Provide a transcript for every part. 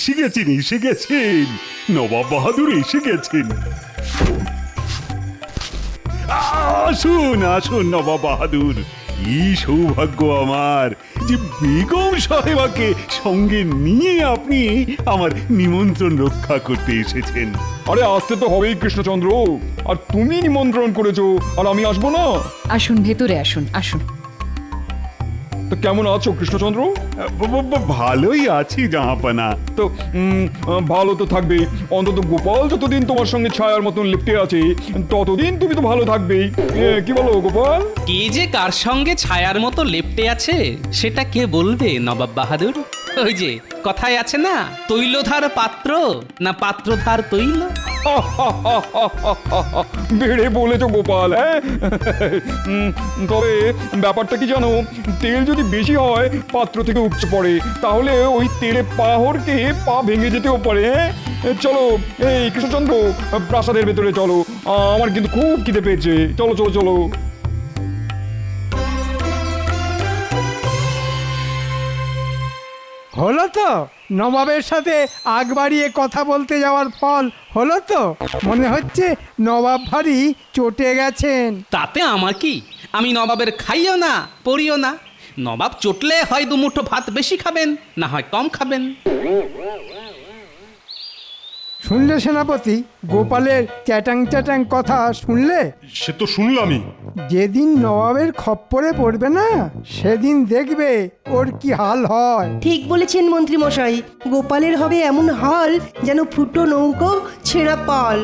এসে গেছেন নবাব বাহাদুর এসে গেছেন। আসুন নবাব বাহাদুর, কি সৌভাগ্য আমার যে বেগম সাহেবাকে সঙ্গে নিয়ে আপনি আমার নিমন্ত্রণ রক্ষা করতে এসেছেন। আরে আসতে তো হবেই কৃষ্ণচন্দ্র, আর তুমি নিমন্ত্রণ করেছো আর আমি আসবো না? আসুন, ভেতরে আসুন। তো কেমন আছো কৃষ্ণচন্দ্র? ভালোই আছি জাহাপানা। তো ভালো তো থাকবে, অন্তত গোপাল যতদিন তোমার সঙ্গে ছায়ার মতন লিপ্টে আছে ততদিন তুমি তো ভালো থাকবেই। কি বলো গোপাল? কে যে কার সঙ্গে ছায়ার মতো লেপ্টে আছে সেটা কে বলবে নবাব বাহাদুর? ওই যে কথায় আছে না, তৈলধার পাত্র না পাত্রধার তৈল। বেড়ে বলেছো গোপাল। হ্যাঁ, তবে ব্যাপারটা কি জানো, তেল যদি বেশি হয় পাত্র থেকে উপচে পড়ে, তাহলে ওই তেলে পা হড়কে পা ভেঙে যেতেও পারে। হ্যাঁ, চলো এই কৃষ্ণচন্দ্র, প্রাসাদের ভেতরে চলো, আমার কিন্তু খুব খিদে পেয়েছে। চলো চলো চলো। হলো তো নবাবের সাথে আগ বাড়িয়ে কথা বলতে যাওয়ার ফল হলো তো? মনে হচ্ছে নবাব ভারী চটে গেছেন। তাতে আমার কি? আমি নবাবের খাইও না পড়িও না। নবাব চটলে হয় দুমুঠো ভাত বেশি খাবেন, না হয় কম খাবেন। শুনলে সেনাপতি, গোপালের চ্যাটাং চ্যাটাং কথা শুনলে? সে তো শুনলামই। যেদিন নবাবের খপ্পরে পড়বে না, সেদিন দেখবে ওর কি হাল হয়। ঠিক বলেছেন মন্ত্রী মশাই, গোপালের হবে এমন হাল যেন ফুটো নৌকো ছেঁড়া পাল।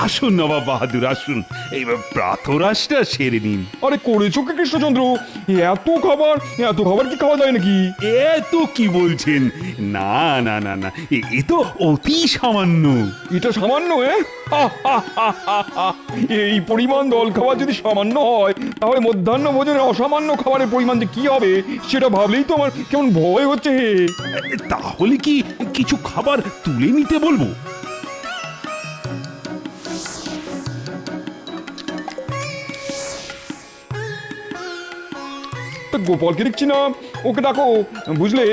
আসুন নবাব বাহাদুর আসুন, এই প্রাতরাশটা সেরে নিন। আরে করেছো কি কৃষ্ণচন্দ্র? এত খাবার কি খাওয়া যায় নাকি? এত কি বলছেন? না না না না, এ তো অতি সামান্য। এটা সামান্য? এই পরিমাণ দল খাবার যদি সামান্য হয়, তাহলে মধ্যাহ্ন ভোজনের অসামান্য খাবারের পরিমাণ যে কি হবে সেটা ভাবলেই তো আমার কেমন ভয় হচ্ছে। তাহলে কি কিছু খাবার তুলে নিতে বলবো? গোপালকে দেখছি না, ওকে ডাকো। বুঝলে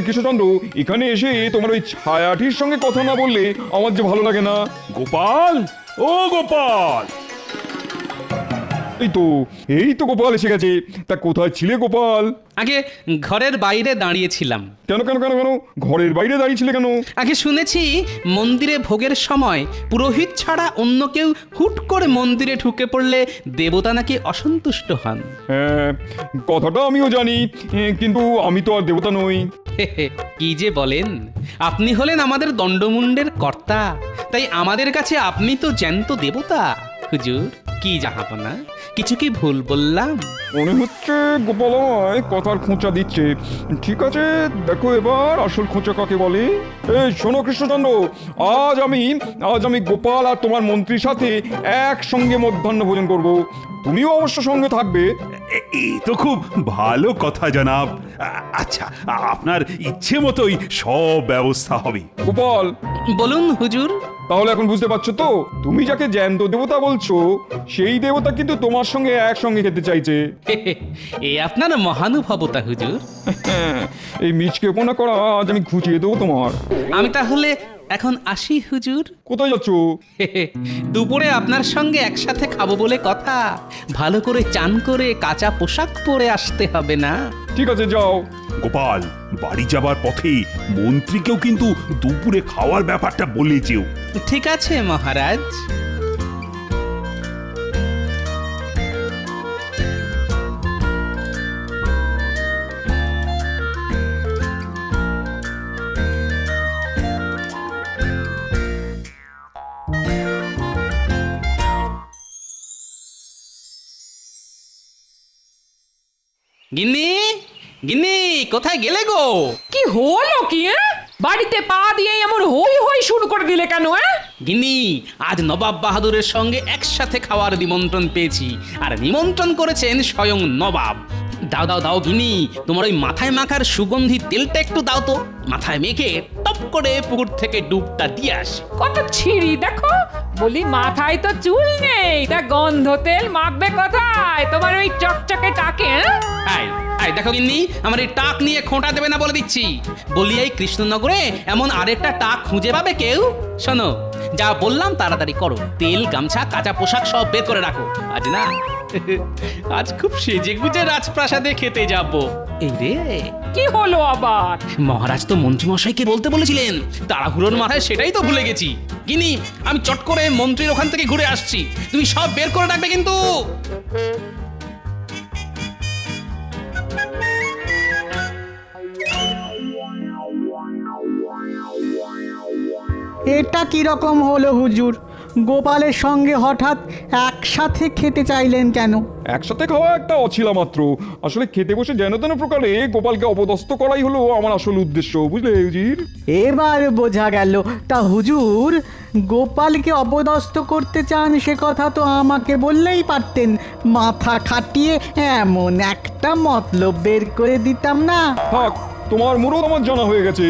কৃষ্ণচন্দ্র, এখানে এসে তোমার ওই ছায়াটির সঙ্গে কথা না বললে আমার যে ভালো লাগে না। গোপাল, ও গোপাল! এই তো গোপাল এসে গেছে। তা কোথায় ছিলে গোপাল? আগে ঘরের বাইরে দাঁড়িয়েছিলাম। কেন কেন কেন কেন ঘরের বাইরে দাঁড়িয়েছিলে কেন? আগে শুনেছি মন্দিরে ভোগের সময় পুরোহিত ছাড়া অন্য কেউ হুট করে মন্দিরে ঢুকে পড়লে দেবতা নাকি অসন্তুষ্ট হন। হ্যাঁ, কথাটা আমিও জানি, কিন্তু আমি তো আর দেবতা নই। কি যে বলেন, আপনি হলেন আমাদের দণ্ডমুণ্ডের কর্তা, তাই আমাদের কাছে আপনি তো জ্যান্ত দেবতা। হুজুর, কি জাহাপনা, কিছু কি ভুল বললাম? মনে হচ্ছে গোপাল আমায় কথার খোঁচা দিচ্ছে। ঠিক আছে, দেখো এবার আসল খোঁচা কাকে বলে। এই শোনো কৃষ্ণচন্দ্র, আজ আমি গোপাল আর তোমার মন্ত্রীর সাথে একসঙ্গে মধ্যাহ্ন ভোজন করব। তুমিও অবশ্য সঙ্গে থাকবে। এই তো খুব ভালো কথা জনাব। আচ্ছা, আপনার ইচ্ছে মতোই সব ব্যবস্থা হবে। গোপাল, বলুন হুজুর। তাহলে এখন বুঝতে পারছো তো, তুমি যাকে জ্যান্ত দেবতা বলছো সেই দেবতা কিন্তু তোমার সঙ্গে একসঙ্গে খেতে চাইছে। এ আপনার মহানুভবতা হুজুর। এই মিচকেপনা করা আজ আমি ঘুচিয়ে দেবো তোমার। আমি তাহলে এখন আসি হুজুর। কোথায় যাচ্ছ? দুপুরে আপনার সঙ্গে একসাথে খাবো বলে কথা। ভালো করে চান করে কাঁচা পোশাক পরে আসতে হবে না? ঠিক আছে, যাও। গোপাল, বাড়ি যাবার পথে মন্ত্রীকেও কিন্তু দুপুরে খাওয়ার ব্যাপারটা বলে যেও। ঠিক আছে মহারাজ। গিন্নি, গিন্নি, কোথায় গেলে গো? কি হলো কি? বাড়িতে পা দিয়ে এমন হই হই শুরু করে দিলে কেন? গিন্নি, আজ নবাব বাহাদুরের সঙ্গে একসাথে খাওয়ার নিমন্ত্রণ পেয়েছি, আর নিমন্ত্রণ করেছেন স্বয়ং নবাব। দাও দাও দাও গিন্নি, তোমার ওই মাথায় মাখার সুগন্ধি তেলটা একটু দাও তো, মাথায় মেখে টপ করে পুকুর থেকে ডুবটা দিয়ে আসি। কত ছিঁড়ি দেখো, বলি মাথায় তো চুল নেই, তা গন্ধ তেল মাখবে কোথায় তোমার ওই চকচকে টাকে? আয় এই দেখো গিন্নি, আমার এই টাক নিয়ে খোঁটা দেবে না বলে দিচ্ছি। বলি এই কৃষ্ণনগরে এমন আরেকটা টাক খুঁজে পাবে কেউ? শোনো, যা বললাম তাড়াতাড়ি করো। তেল, গামছা, কাঁচা পোশাক সব বের করে রাখো। আজ না, আজ খুব সেজে গুজে রাজপ্রাসাদে খেতে যাব। এই রে, কি হলো আবার? মহারাজ তো মন্ত্রীমশাইকে বলতে বলেছিলেন, তাড়াহুড়োর মাথায় সেটাই তো ভুলে গেছি। গিনি, আমি চট করে মন্ত্রীর ওখান থেকে ঘুরে আসছি, তুমি সব বের করে রাখবে কিন্তু। এটা কিরকম হলো হুজুর? গোপালের সঙ্গে হঠাৎ একসাথে খেতে চাইলেন কেন? একসাথে খাওয়া একটা অছিলা মাত্র। আসলে খেতে বসে যেন তেন প্রকারে গোপালকে অপদস্থ করাই হলো আমার আসল উদ্দেশ্য, বুঝলে হুজুর? এবার বোঝা গেল। তা হুজুর, গোপালকে অপদস্থ করতে চান সে কথা তো আমাকে বললেই পারতেন। মাথা খাটিয়ে এমন একটা মতলব বের করে দিতাম না? থাক, তোমার মুরদ আমার জানা হয়ে গেছে।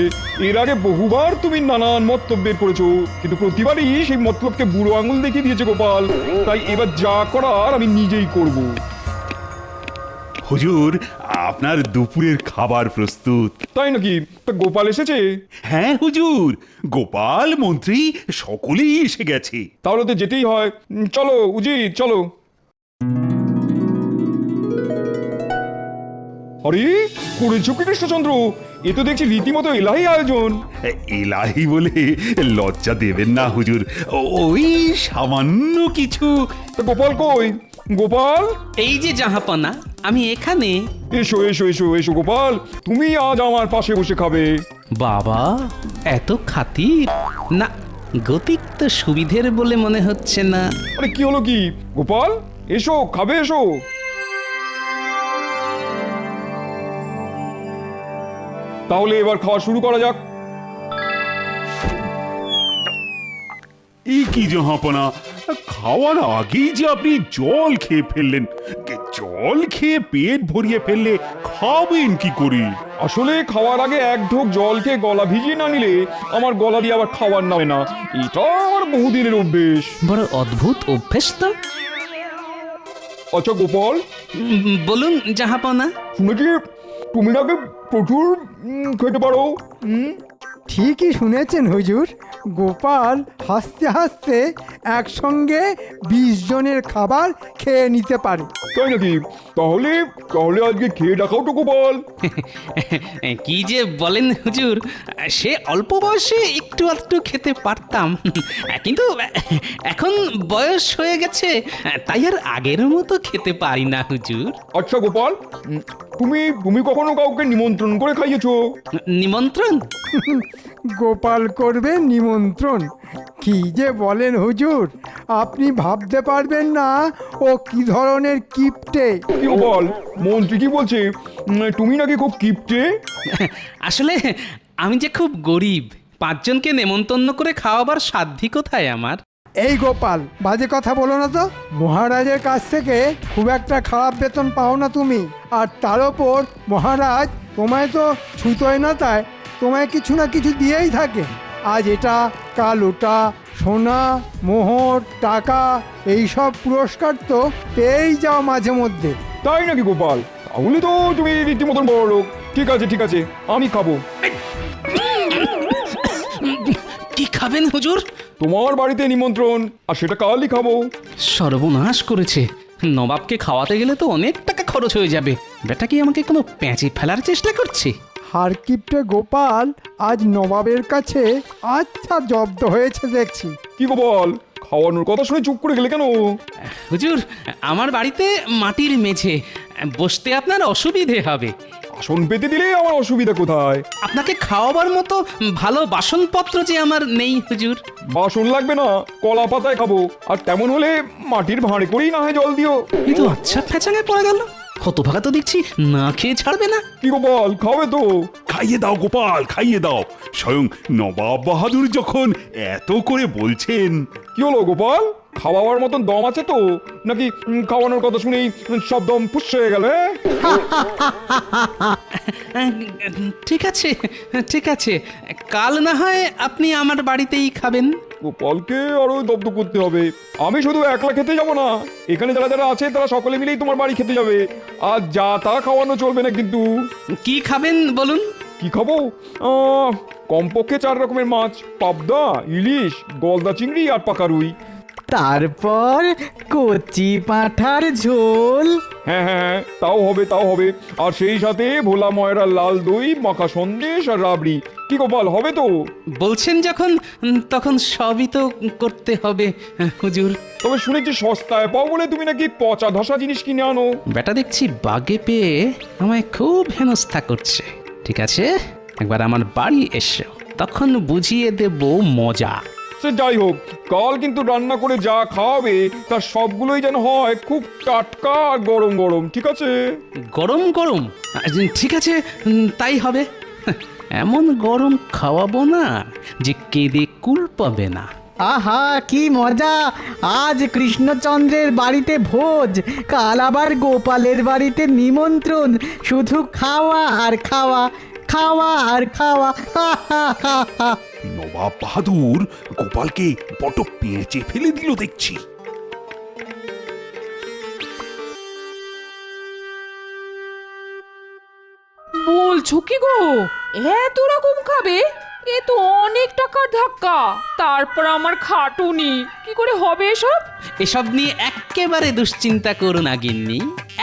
এর আগে বহুবার তুমি নানান মতলব বের করেছো, কিন্তু প্রতিবারই সেই মতলবকে বুড়ো আঙুল দেখিয়ে দিয়েছে গোপাল। তাই এবার যা করার আমি নিজেই করব। হুজুর, আপনার দুপুরের খাবার প্রস্তুত। তাই নাকি? তা গোপাল এসেছে? হ্যাঁ হুজুর, গোপাল, মন্ত্রী সকলেই এসে গেছে। তাহলে তো যেতেই হয়। চলো উজির, চলো। আরে করেছো কি কৃষ্ণচন্দ্র? এ তো দেখছি রীতিমতো এলাহি আয়োজন। এলাহি বলে লজ্জা দেবেন না হুজুর, ওই সামান্য কিছু। তা গোপাল কই? গোপাল, এই যে জাহাপনা, আমি এখানে। এসো এসো এসো এসো গোপাল, তুমি আজ আমার পাশে বসে খাবে। বাবা, এত খাতির না, গতিক তো সুবিধের বলে মনে হচ্ছে না। আরে কি হলো কি গোপাল? এসো, খাবে, এসো। তাহলে এবার খাওয়া শুরু করা যাক। এই কি জাহাপনা, খাওয়ার আগেই যে আপনি জল খেয়ে ফেললেন। জল খেয়ে পেট ভরিয়ে ফেললে খাবেন কি করে? আসলে খাওয়ার আগে এক ঢোক জল খেয়ে গলা ভিজিয়ে না নিলে আমার গলা দিয়ে আবার খাবার নামে না। এটা আমার বহুদিনের অভ্যেস। বড় অদ্ভুত অভ্যেস তো। আচ্ছা গোপাল, বলুন জাহাপনা। শুনেছি তুমি নাকি প্রচুর খেতে পারো। ঠিকই শুনেছেন হুজুর, গোপাল হাসতে হাসতে একসঙ্গে 20 জনের খাবার খেয়ে নিতে পারে। তাই নাকি? তাহলে তাহলে আজকে খেয়ে দেখাও তো গোপাল। কি যে বলেন হুজুর, সে অল্প বয়সে একটু আধটু খেতে পারতাম, কিন্তু এখন বয়স হয়ে গেছে, তাই আর আগের মতো খেতে পারি না হুজুর। আচ্ছা গোপাল, তুমি তুমি কখনো কাউকে নিমন্ত্রণ করে খাইয়েছো? নিমন্ত্রণ? গোপাল করবে নিমন্ত্রণ? কি যে বলেন হুজুর, আপনি ভাবতে পারবেন না ও কি ধরনের কিপটে। কি গোপাল, মন্ত্রী কি বলছে? তুমি নাকি খুব কিপটে? আসলে আমি যে খুব গরিব, 5 জনকে নেমন্তন্ন করে খাওয়াবার সাধ্যি কোথায় আমার। এই গোপাল, বাজে কথা বলো না তো। মহারাজের কাছ থেকে খুব একটা খারাপ বেতন পাও না তুমি, আর তার ওপর মহারাজ তোমায় তো ছুতোয় না, তাই তোমায় কিছু না কিছু দিয়েই থাকে। আজ এটা, কাল ওটা, সোনা, মোহর, টাকা, এই সব পুরস্কার তো পেয়েই যাও মাঝে মধ্যে। তাই নাকি গোপাল? তাহলে তো তুমি রীতিমতন বড় লোক। ঠিক আছে ঠিক আছে, আমি খাবো। কি খাবেন হুজুর? তোমার বাড়িতে নিমন্ত্রণ, আর সেটা কালই খাবো। সর্বনাশ করেছে, নবাবকে খাওয়াতে গেলে তো অনেক টাকা খরচ হয়ে যাবে। বেটা কি আমাকে কোনো প্যাঁচে ফেলার চেষ্টা করছে? হারকিপটে গোপাল আজ নবাবের কাছে আচ্ছা জব্দ হয়েছে দেখছি। কি গোপাল, খাওয়ানোর কথা শুনে চুপ করে গেলে কেন? হুজুর, আমার বাড়িতে মাটির মেঝে, বসতে আপনার অসুবিধে হবে। আসন পেতে দিলে আমার অসুবিধা কোথায়? আপনাকে খাওয়াবার মতো ভালো বাসনপত্র যে আমার নেই হুজুর। বাসন লাগবে না, কলা পাতায় খাবো। আর তেমন হলে মাটির ভাঁড়ে করেই না হয় জল দিও। এই তো আচ্ছা ফ্যাচাঙে পড়ে গেল, হতভাগা তো দেখছি না খেয়ে ছাড়বে না। কি গোপাল, খাবে তো? খাইয়ে দাও গোপাল, খাইয়ে দাও। স্বয়ং নবাব বাহাদুর যখন এত করে বলছেন। কি হলো গোপাল, খাওয়াবার মতন দম আছে তো, নাকি খাওয়ানোর কথা শুনেই সব দম ফুস হয়ে গেল? ঠিক আছে ঠিক আছে, কাল না হয় আপনি আমার বাড়িতেই খাবেন। গোপালকে আরো দগ্ধ করতে হবে। আমি শুধু একলা খেতে যাব না, এখানে যারা যারা আছে তারা সকলে মিলেই তোমার বাড়ি খেতে যাবে। আর যা তা খাওয়ানো চলবে না কিন্তু। কি খাবেন বলুন? কি খাবো? কমপক্ষে 4 রকমের মাছ, পাবদা, ইলিশ, গলদা চিংড়ি আর পাকা রুই। তারপর কচি পাঁঠার ঝোল। হ্যাঁ হ্যাঁ হ্যাঁ, তাও হবে তাও হবে। আর সেই সাথে ভোলা ময়রা লাল দই, মাখা সন্দেশ আর রাবড়ি। কি গোপাল, হবে তো? বলছেন যখন তখন সবই তো করতে হবে হুজুর। তবে শুনেছি সস্তায় পাও বলে তুমি নাকি পচা ধসা জিনিস কিনে আনো। বেটা দেখছি বাগে পেয়ে আমায় খুব হেনস্থা করছে। ঠিক আছে, একবার আমার বাড়ি এসো, তখন বুঝিয়ে দেব মজা। সে যাই হোক, কাল কিন্তু রান্না করে যা খাওয়াবে তার সবগুলোই যেন হয় খুব টাটকা আর গরম গরম, ঠিক আছে? গরম গরম? ঠিক আছে, তাই হবে। এমন গরম খাওয়াবো না যে কেঁদে কুল পাবে না। আহা কি মজা! আজ কৃষ্ণচন্দ্রের বাড়িতে ভোজ, কাল আবার গোপালের বাড়িতে নিমন্ত্রণ। শুধু খাওয়া আর খাওয়া, খাওয়া আর খাওয়া। হা হা হা হা। নবাব বাহাদুর গোপালকে বড় পেঁচে ফেলে দিল দেখছি। বলছো কি গো, এত রকম খাবে? এ তো অনেক টাকার ধাক্কা। তারপর আমার খাটুনি, কি করে হবে এসব? এসব নিয়ে এক্কেবারে দুশ্চিন্তা করো না গিন্নি,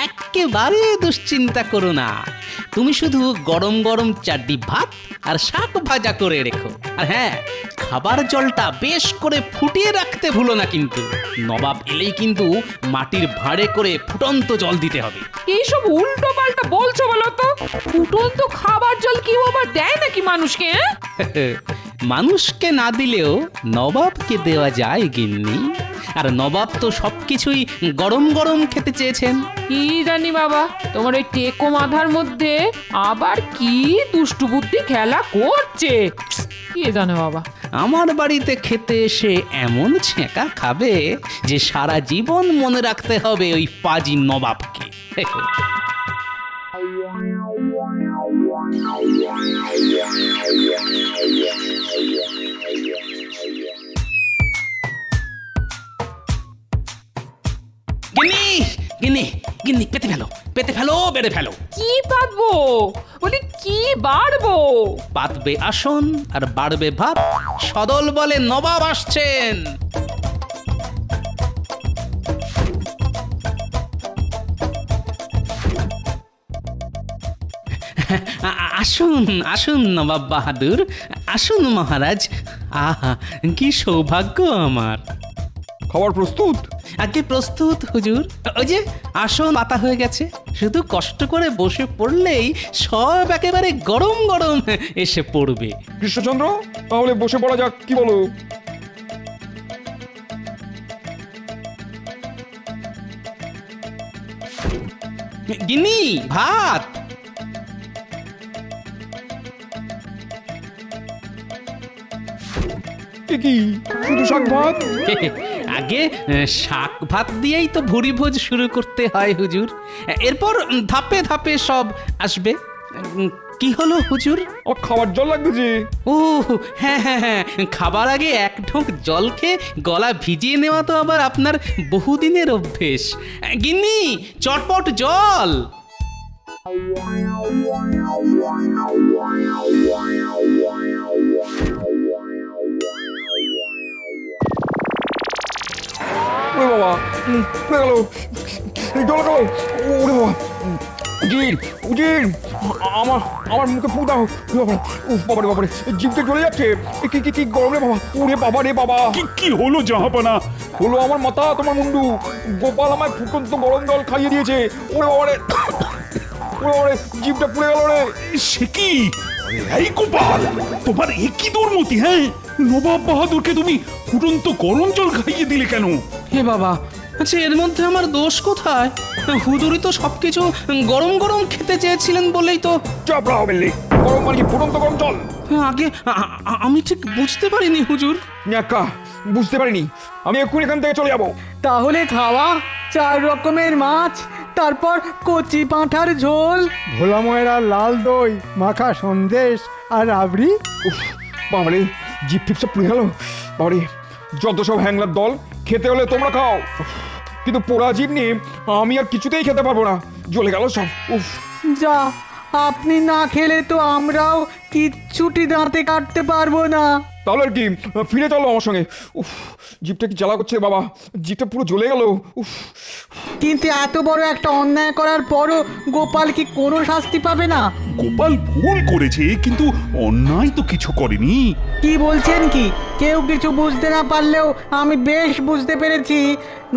এক্কেবারে দুশ্চিন্তা করো না। তুমি শুধু গরম গরম চাড্ডি ভাত আর শাক ভাজা করে রেখো। আর হ্যাঁ, খাবার জলটা বেশ করে ফুটিয়ে রাখতে ভুলো না কিন্তু। নবাব এলেই কিন্তু মাটির ভাঁড়ে করে ফুটন্ত জল দিতে হবে। এইসব উল্টো পাল্টা বলছো বলো তো? ফুটন্ত খাবার জল কেউ আবার দেয় নাকি মানুষকে? মানুষকে না দিলেও নবাবকে দেওয়া যায় গিন্নি। আর নবাব তো সবকিছুই গরম গরম খেতে চেয়েছেন। কি জানি বাবা, তোমার ওই টেকো মাথার মধ্যে আবার কি দুষ্টু বুদ্ধি খেলা করছে, কে জানে বাবা। আমার বাড়িতে খেতে এসে এমন ছেঁকা খাবে যে সারা জীবন মনে রাখতে হবে ওই পাজি নবাবকে। গিন্নি গিন্নি গিন্নি, পেতে ফেলো পেতে ফেলো, বেড়ে ফেলো। কি পাতবো? বলি কি বাড়বো? পাতবে আসন আর বাড়বে ভাত। সদল বলে নবাব আসছেন। আসুন আসুন নবাব বাহাদুর, আসুন মহারাজ। আহা কি সৌভাগ্য আমার। খাবার প্রস্তুত? আগে প্রস্তুত হুজুর। ওই যে আসন পাতা হয়ে গেছে, শুধু কষ্ট করে বসে পড়লেই সব একেবারে গরম গরম এসে পড়বে। কৃষ্ণচন্দ্র, তাহলে বসে পড়া যাক, কি বলো? গিন্নি, ভাত। এ কি, শুধু শাক ভাত? আগে শাক ভাত দিয়েই তো ভুরি ভোজ শুরু করতে হয় হুজুর। এরপর ধাপে ধাপে সব আসবে। কি হলো হুজুর? আর খাবার জল লাগবে যে। ও হ্যাঁ হ্যাঁ হ্যাঁ, খাবার আগে এক ঢোক জল খেয়ে গলা ভিজিয়ে নেওয়া তো আবার আপনার বহুদিনের অভ্যেস। গিন্নি, চটপট জল। ওরে বাবা, পড়ে গেল, জল গেল। ওরে বাবা, উজির উজির, আমার আমার মুখে ফু দাও। বাবা রে বাবা রে, জিভটা জ্বলে যাচ্ছে। কি কি কি গরম রে বাবা। ওরে বাবা রে বাবা, কি হলো জাহাপনা? হলো আমার মাথা তোমার মুন্ডু। গোপাল আমায় ফুটন্ত গরম জল খাইয়ে দিয়েছে। ওরে বাবা রে, ওরে বাবা রে, জিভটা পুড়ে গেল রে। সে কি? এই গোপাল, তোমার এ কি দুর্মতি? হ্যাঁ, নবাব বাহাদুরকে তুমি ফুটন্ত গরম জল খাইয়ে দিলে কেন? হে বাবা, আচ্ছা এর মধ্যে আমার দোষ কোথায়? হুজুরই তো সবকিছু গরম গরম খেতে চেয়েছিলেন বলেই তো। চাপড়া হবে লে, গরম মানে কি ফুটন্ত গরম জল? আগে আমি ঠিক বুঝতে পারিনি হুজুর। একা বুঝতে পারিনি, আমি এক্ষুনি এখান থেকে চলে যাবো। তাহলে খাওয়া 4 রকমের মাছ, তারপর কচি পাঁঠার ঝোল, ভোলা ময়রা লাল দই, মাখা সন্দেশ আর রাবড়ি। উফ, বাবারে, জিভ ফিপ সব পুড়ে গেল। বাবারে, যত সব হ্যাংলার দল, খেতে হলে তোমরা খাও। উফ, কিন্তু পোড়া জীব নিয়ে আমি আর কিছুতেই খেতে পারবো না, জ্বলে গেল সব। উফ, যা, আপনি না খেলে তো আমরাও কিচ্ছুটি দাঁতে কাটতে পারবো না। তাহলে আর কি, ফিরে চলো আমার সঙ্গে। উফ, জিভটা কি জ্বালা করছে বাবা, জিভটা পুরো জ্বলে গেল। উফ, কিন্তু এত বড় একটা অন্যায় করার পরও গোপাল কি কোনো শাস্তি পাবে না? গোপাল ভুল করেছে, কিন্তু অন্যায় তো কিছু করেনি। কি বলছেন কি? কেউ কিছু বুঝতে না পারলেও আমি বেশ বুঝতে পেরেছি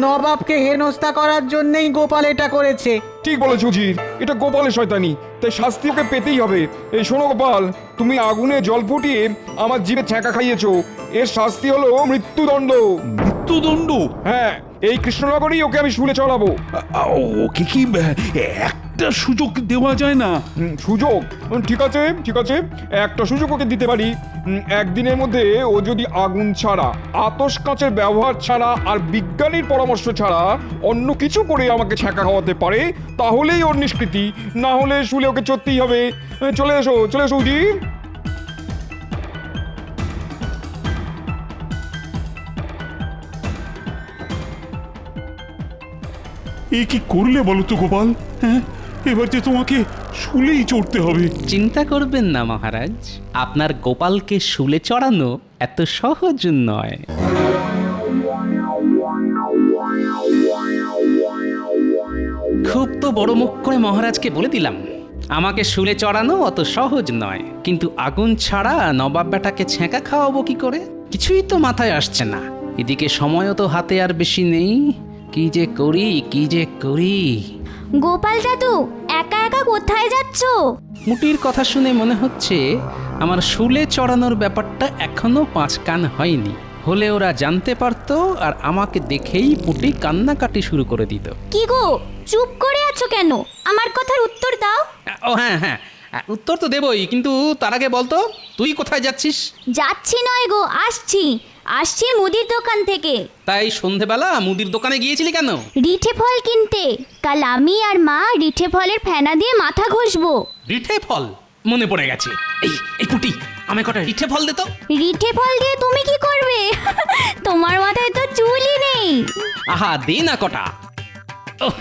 নবাবকে হেনস্থা করার জন্যই গোপাল এটা করেছে। ঠিক বলেছ উজির, এটা গোপালের শয়তানি, তাই শাস্তি ওকে পেতেই হবে। এই শোনো গোপাল, তুমি আগুনে জল ফুটিয়ে আমার জিভে ছ্যাঁকা খাইয়েছো, এর শাস্তি হলো মৃত্যুদণ্ড। মৃত্যুদণ্ড? হ্যাঁ, এই কৃষ্ণনগরেই ওকে আমি শুলে চড়াবো। ওকে কি একটা সুযোগ দেওয়া যায় না? সুযোগ? ঠিক আছে ঠিক আছে, একটা সুযোগ ওকে দিতে পারি। একদিনের মধ্যে ও যদি আগুন ছাড়া, আতশ কাঁচের ব্যবহার ছাড়া আর বিজ্ঞানীর পরামর্শ ছাড়া অন্য কিছু করে আমাকে ছ্যাঁকা খাওয়াতে পারে, তাহলেই ওর নিষ্কৃতি, না হলে শুলে ওকে চড়তেই হবে। চলে এসো চলে এসো উজি। এ কি করলে বলো তো গোপাল? হ্যাঁ, এবার যে তোমাকে শুলেই চড়তে হবে। চিন্তা করবেন না মহারাজ, আপনার গোপালকে শুলে চড়ানো এত সহজ নয়। খুব তো বড় মুখ করে মহারাজকে বলে দিলাম আমাকে শুলে চড়ানো অত সহজ নয়, কিন্তু আগুন ছাড়া নবাব বেটাকে ছ্যাঁকা খাওয়াবো কি করে? কিছুই তো মাথায় আসছে না। এদিকে সময়ও তো হাতে আর বেশি নেই। কি যে করি কি যে করি। গোপাল দাদু, একা একা কোথায় যাচ্ছ? মুটির কথা শুনে মনে হচ্ছে আমার শুলে চড়ানোর ব্যাপারটা এখনো 5 কান হয়নি। হলে ওরা জানতে পারতো আর আমাকে দেখেই পুটি কান্নাকাটি শুরু করে দিত। কি গো, চুপ করে আছো কেন? আমার কথার উত্তর দাও। ও হ্যাঁ হ্যাঁ, উত্তর তো দেবই, কিন্তু তার আগে বলতো তুই কোথায় যাচ্ছিস? যাচ্ছি নয় গো, আসছি মুদির দোকান থেকে। তাই সন্ধেবেলা মুদির দোকানে গিয়েছিলি কেন? রিঠে ফল কিনতে। কাল আমি আর মা রিঠে ফলের ফেনা দিয়ে মাথা ঘষবো। রিঠে ফল? মনে পড়ে গেছে। এই পুটি, আমায় কটা রিঠে ফল দে তো। রিঠে ফল দিয়ে তুমি কি করবে? তোমার মাথায় তো চুলই নেই। আহা, দে না কটা। ওহ,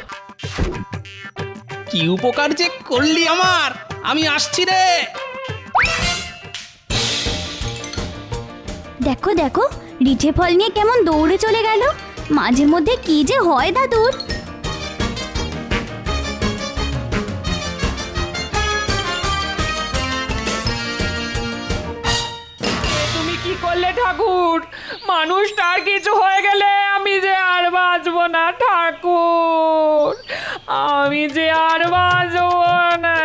কি উপকার যে করলি আমার। আমি আসছি রে। দেখো দেখো, রিঠে ফল নিয়ে কেমন দৌড়ে চলে গেল। মাঝে মধ্যে কি যে হয় দাদুর। তুমি কি করলে ঠাকুর? মানুষটার কিছু হয়ে গেলে আমি যে আর বাঁচবো না ঠাকুর, আমি যে আর বাঁচবো না।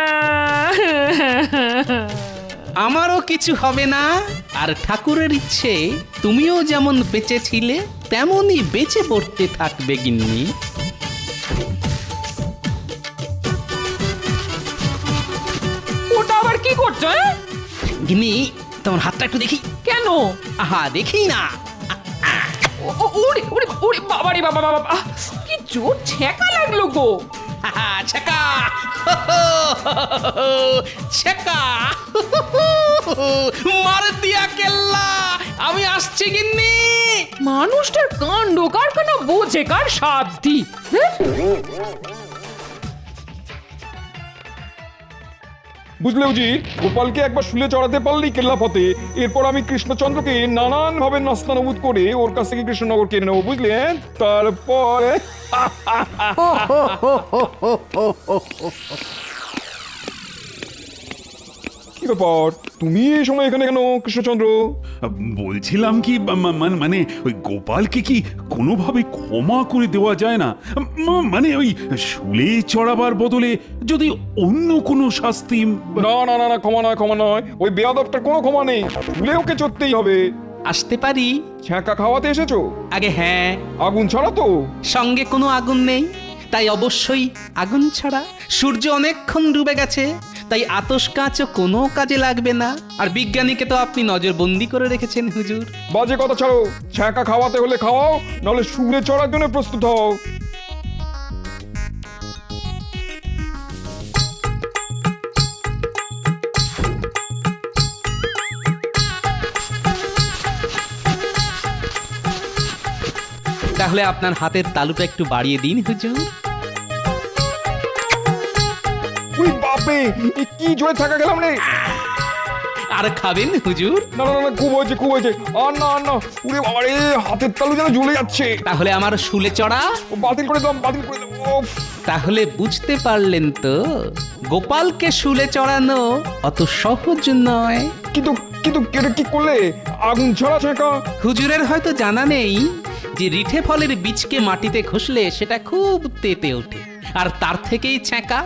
আমারও কিছু হবে না। আর ঠাকুরের ইচ্ছে তুমিও যেমন বেঁচে ছিলে তেমনই বেঁচে পড়তে থাকবে গিন্নি। ওটা আবার কি করছো? গিন্নি, তোমার হাতটা একটু দেখি। কেন? আহা, দেখি না। ওরে ওরে ওরে, বাবা রে বাবা বাবা, কি জোর ছ্যাঁকা লাগলো গো। আহা, ছ্যাঁকা ছ্যাঁকা, মার দিয়া কেল্লা। আমি আসছি গিন্নি। মানুষটার কাণ্ড কারখানা বোঝে কার সাধ্যি। বুঝলে উজি, গোপালকে একবার শুলে চড়াতে পারলেই কেল্লা ফতে। এরপর আমি কৃষ্ণচন্দ্রকে নানান ভাবে নাস্তানবুদ করে ওর কাছ থেকে কৃষ্ণনগর কিনে নেবো, বুঝলে? তারপরে কি ব্যাপার, তুমি এই সময় এখানে কেন কৃষ্ণচন্দ্র? বলছিলাম কি, মানে ওই গোপালকে কি কোনোভাবে ক্ষমা করে দেওয়া যায় না? মানে ওই শুলে চড়াবার বদলে যদি অন্য কোনো শাস্তি। না না না না, ক্ষমা নয় ক্ষমা নয়, ওই বেয়াদবটার কোনো ক্ষমা নেই। শুলে ওকে চড়তেই হবে। আসতে পারি? ছ্যাঁকা খাওয়াতে এসেছো? আগে হ্যাঁ। আগুন ছাড়া তো? সঙ্গে কোনো আগুন নেই, তাই অবশ্যই আগুন ছাড়া। সূর্য অনেকক্ষণ ডুবে গেছে, তাই আতশ কাঁচও কোনো কাজে লাগবে না। আর বিজ্ঞানীকে তো আপনি নজরবন্দি করে রেখেছেন হুজুর। বাজে কথা ছাড়ো, ছ্যাঁকা খাওয়াতে হলে খাওয়াও, নাহলে শুলে চড়ার জন্য প্রস্তুত হও। তাহলে আপনার হাতের তালুটা একটু বাড়িয়ে দিন হুজুর। উই বাপরে, এ কি জোরে থাকা গেলাম রে। আর খাবেন হুজুর? না না না, খুব হয়েছে খুব হয়েছে, আর না আর না। উরে বাবা রে, হাতের তালু যেন জ্বলে যাচ্ছে। তাহলে আমার শুলে চড়া? ও, বাতিল করে দিলাম বাতিল করে দিলাম। উফ। তাহলে বুঝতে পারলেন তো গোপালকে শুলে চড়ানো অত সহজ নয়। কিন্তু কিন্তু এটা কি করলে? আগুন ছাড়া ছেঁকা। হুজুরের হয়তো জানা নেই যে রিঠে ফলের বীজকে মাটিতে ঘষলে সেটা খুব তেতে ওঠে, আর তার থেকেই ছ্যাঁকা।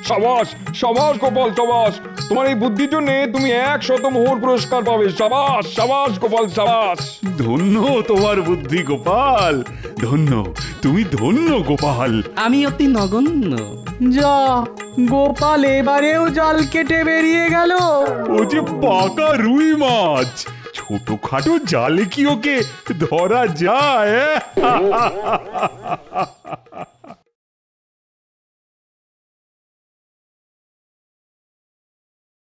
সাবাস সাবাস গোপাল সাবাস, তোমার এই বুদ্ধির জন্য তুমি 100 মোহর পুরস্কার পাবে। সাবাস সাবাস গোপাল সাবাস। ধন্য তোমার বুদ্ধি গোপাল, ধন্য, তুমি ধন্য গোপাল। আমি অতি নগণ্য। যা, গোপাল এবারেও জাল কেটে বেরিয়ে গেল। ও যে পাকা রুই মাছ, ছোটখাটো জালে কি ওকে ধরা যায়?